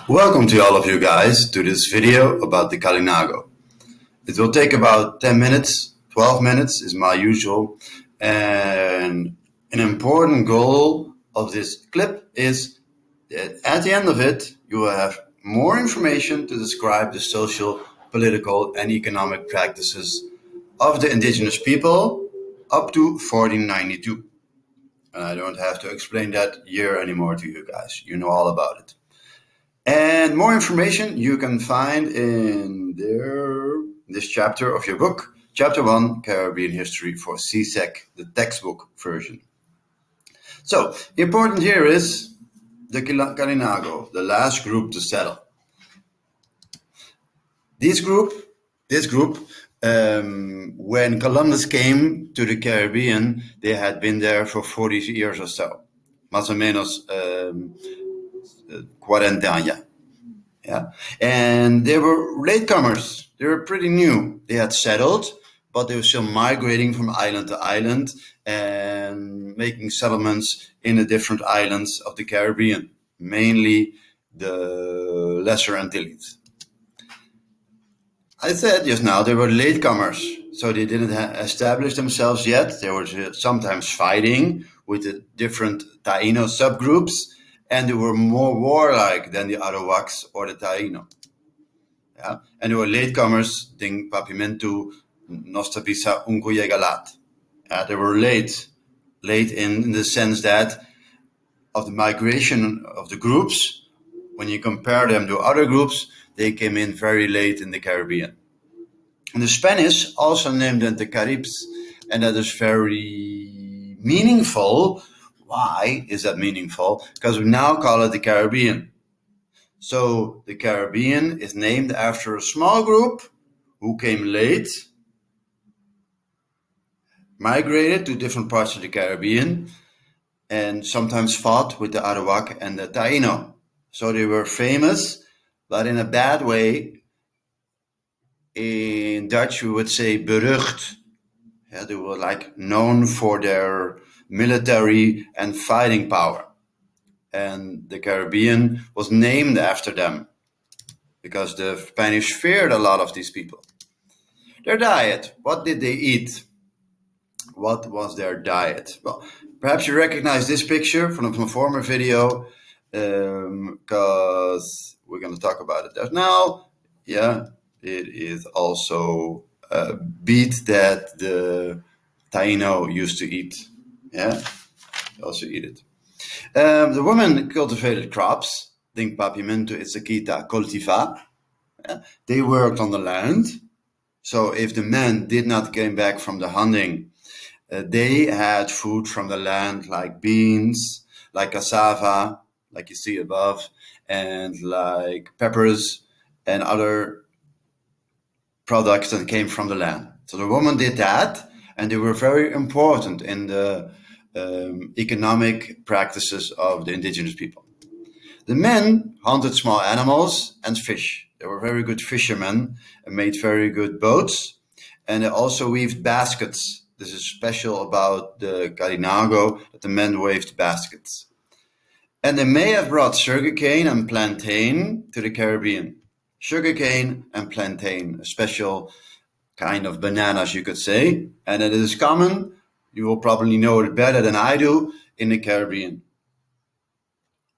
Welcome to all of you guys to this video about the Kalinago. It will take about 10 minutes, 12 minutes is my usual. And an important goal of this clip is that at the end of it, you will have more information to describe the social, political, and economic practices of the indigenous people up to 1492. And I don't have to explain that year anymore to you guys. You know all about it. And more information you can find in this chapter of your book, Chapter 1, Caribbean History for SCEC, the textbook version. So, important here is the Kalinago, the last group to settle. This group, when Columbus came to the Caribbean, they had been there for 40 years or so. Más o menos 40 años. Yeah. And they were latecomers. They were pretty new. They had settled, but they were still migrating from island to island and making settlements in the different islands of the Caribbean, mainly the Lesser Antilles. I said just now they were latecomers, so they didn't establish themselves yet. They were sometimes fighting with the different Taino subgroups, and they were more warlike than the Arawaks or the Taino. Yeah? And they were latecomers, ding papimentu nosta bisa unco llegalat. They were late in the sense that of the migration of the groups, when you compare them to other groups, they came in very late in the Caribbean. And the Spanish also named them the Caribs, and that is very meaningful. Why is that meaningful? Because we now call it the Caribbean. So the Caribbean is named after a small group who came late, migrated to different parts of the Caribbean, and sometimes fought with the Arawak and the Taino. So they were famous, but in a bad way. In Dutch, we would say berucht. Yeah, they were like known for their military and fighting power. And the Caribbean was named after them because the Spanish feared a lot of these people. Their diet, what did they eat? What was their diet? Well, perhaps you recognize this picture from a former video because we're going to talk about it there now. Yeah, it is also beet that the Taino used to eat. Yeah, they also eat it. The women cultivated crops. Think papimento itzaquita cultiva. They worked on the land. So if the men did not come back from the hunting, they had food from the land like beans, like cassava, like you see above, and like peppers and other products that came from the land. So the woman did that, and they were very important in the economic practices of the indigenous people. The men hunted small animals and fish. They were very good fishermen and made very good boats, and they also weaved baskets. This is special about the Kalinago, that the men weaved baskets. And they may have brought sugarcane and plantain to the Caribbean. Sugarcane and plantain, a special kind of bananas, you could say, and it is common. You will probably know it better than I do in the Caribbean.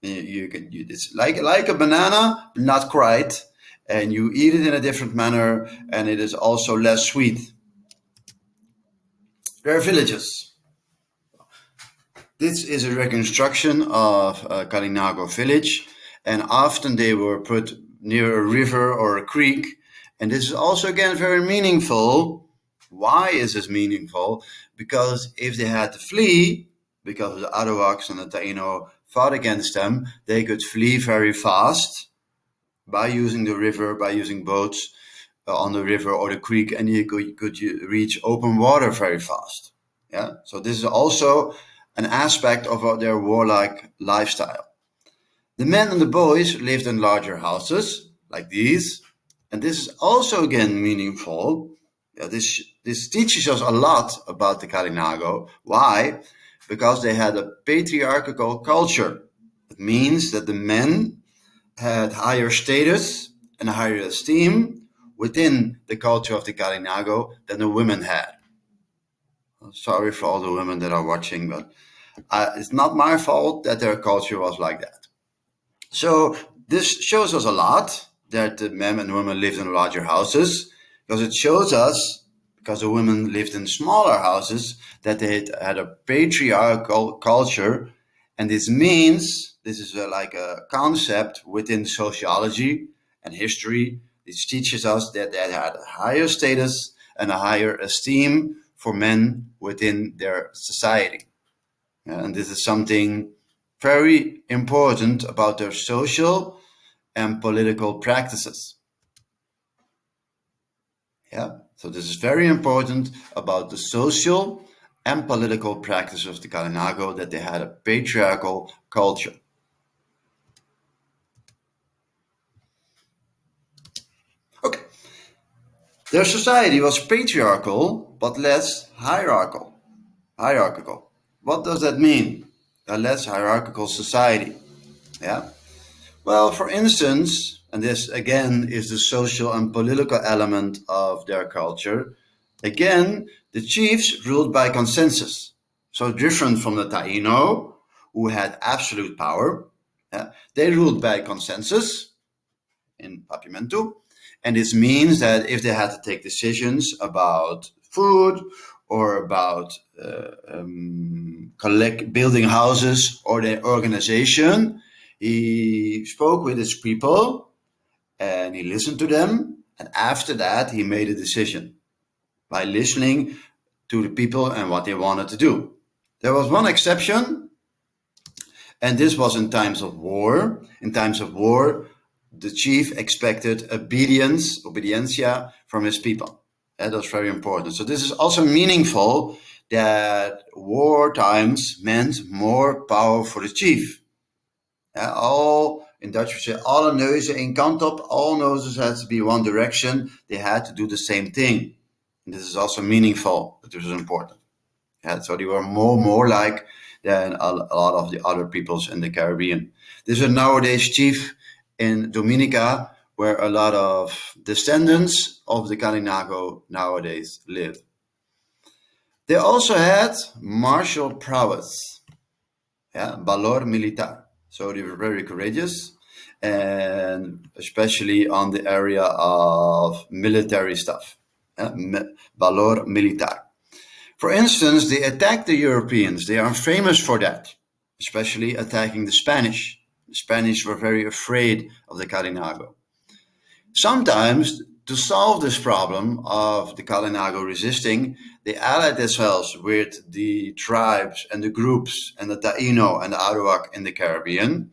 It's like a banana, but not quite, and you eat it in a different manner, and it is also less sweet. There are villages. This is a reconstruction of Kalinago village, and often they were put near a river or a creek. And this is also, again, very meaningful. Why is this meaningful? Because if they had to flee, because the Arawaks and the Taino fought against them, they could flee very fast by using the river, by using boats on the river or the creek, and you could reach open water very fast. Yeah. So this is also an aspect of their warlike lifestyle. The men and the boys lived in larger houses like these, and this is also again meaningful. Yeah, this teaches us a lot about the Kalinago. Why? Because they had a patriarchal culture. It means that the men had higher status and higher esteem within the culture of the Kalinago than the women had. Sorry for all the women that are watching, but it's not my fault that their culture was like that. So this shows us a lot that the men and women lived in larger houses, because it shows us, because the women lived in smaller houses, that they had a patriarchal culture. And this means, this is like a concept within sociology and history. This teaches us that they had a higher status and a higher esteem for men within their society. And this is something very important about their social and political practices. Yeah, so this is very important about the social and political practice of the Kalinago, that they had a patriarchal culture. Okay, their society was patriarchal but less hierarchical. What does that mean? A less hierarchical society. Yeah. Well, for instance, and this again is the social and political element of their culture, again, the chiefs ruled by consensus. So different from the Taino, who had absolute power. They ruled by consensus in Papiamento. And this means that if they had to take decisions about food or about building houses or their organization, he spoke with his people and he listened to them. And after that, he made a decision by listening to the people and what they wanted to do. There was one exception, and this was in times of war. In times of war, the chief expected obediencia from his people. That was very important. So this is also meaningful, that war times meant more power for the chief. All, in Dutch we say, alle neuzen één kant op. All noses had to be one direction. They had to do the same thing. And this is also meaningful, but this is important. So they were more like than a lot of the other peoples in the Caribbean. This is nowadays chief in Dominica, where a lot of descendants of the Kalinago nowadays live. They also had martial prowess, valor militar. So they were very courageous, and especially on the area of military stuff, valor militar. For instance, they attacked the Europeans. They are famous for that, especially attacking the Spanish. The Spanish were very afraid of the Kalinago. Sometimes, to solve this problem of the Kalinago resisting, they allied themselves with the tribes and the groups and the Taino and the Arawak in the Caribbean.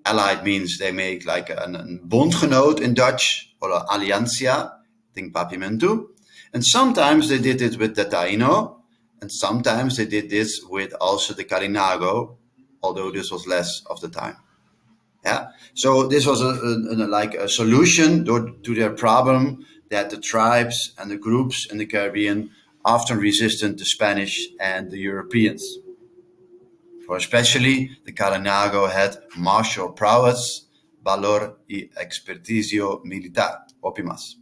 Allied means they make like a bondgenoot in Dutch, or an alianza, think Papiamento. And sometimes they did it with the Taino, and sometimes they did this with also the Kalinago, although this was less of the time. So this was like a solution to their problem, that the tribes and the groups in the Caribbean often resisted the Spanish and the Europeans. For especially the Kalinago had martial prowess, valor y expertizio militar, opimas.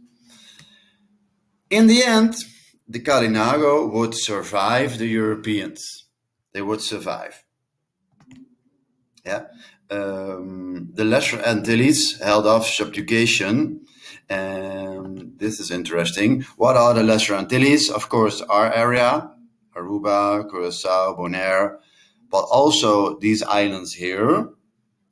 In the end, the Kalinago would survive the Europeans. They would survive. The Lesser Antilles held off subjugation, and this is interesting. What are the Lesser Antilles? Of course, our area, Aruba, Curacao, Bonaire, but also these islands here,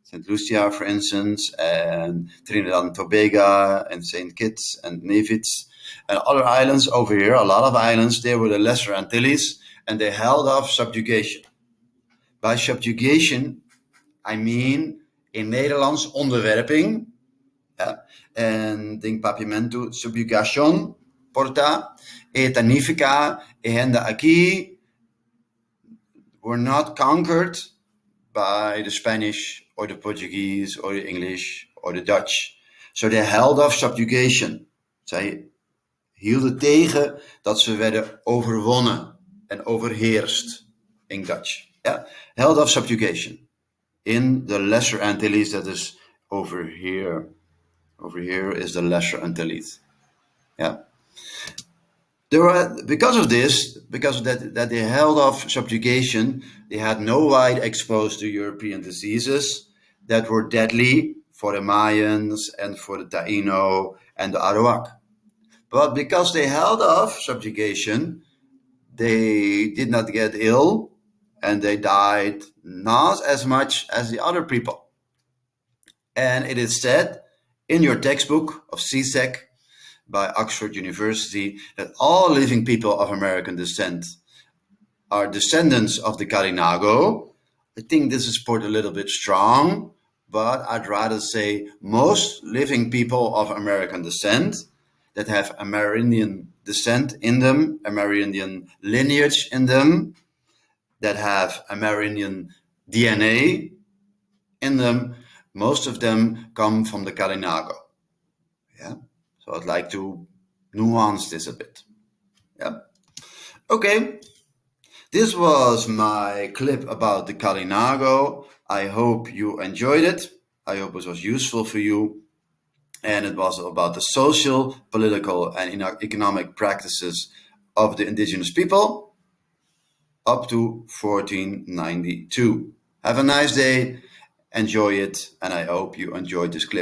St. Lucia, for instance, and Trinidad and Tobago, and St. Kitts and Nevis, and other islands over here, a lot of islands, they were the Lesser Antilles, and they held off subjugation. By subjugation, I mean in Nederlands onderwerping, en in Papiamento subjugation, porta, et significa, and aquí were not conquered by the Spanish or the Portuguese or the English or the Dutch. So they held off subjugation. Zij hielden tegen dat ze werden overwonnen en overheerst in Dutch. Held off subjugation in the Lesser Antilles, that is over here. Over here is the Lesser Antilles. Yeah. There were, because of this, because of that they held off subjugation, they had no right exposed to European diseases that were deadly for the Mayans and for the Taino and the Arawak. But because they held off subjugation, they did not get ill and they died not as much as the other people. And it is said in your textbook of SCEC by Oxford University that all living people of American descent are descendants of the Kalinago. I think this is put a little bit strong, but I'd rather say most living people of American descent that have Amerindian descent in them, Amerindian lineage in them, that have Amerindian DNA in them, most of them come from the Kalinago. Yeah. So I'd like to nuance this a bit. Yeah. Okay. This was my clip about the Kalinago. I hope you enjoyed it. I hope it was useful for you. And it was about the social, political, and economic practices of the indigenous people up to 1492. Have a nice day. Enjoy it. And I hope you enjoyed this clip.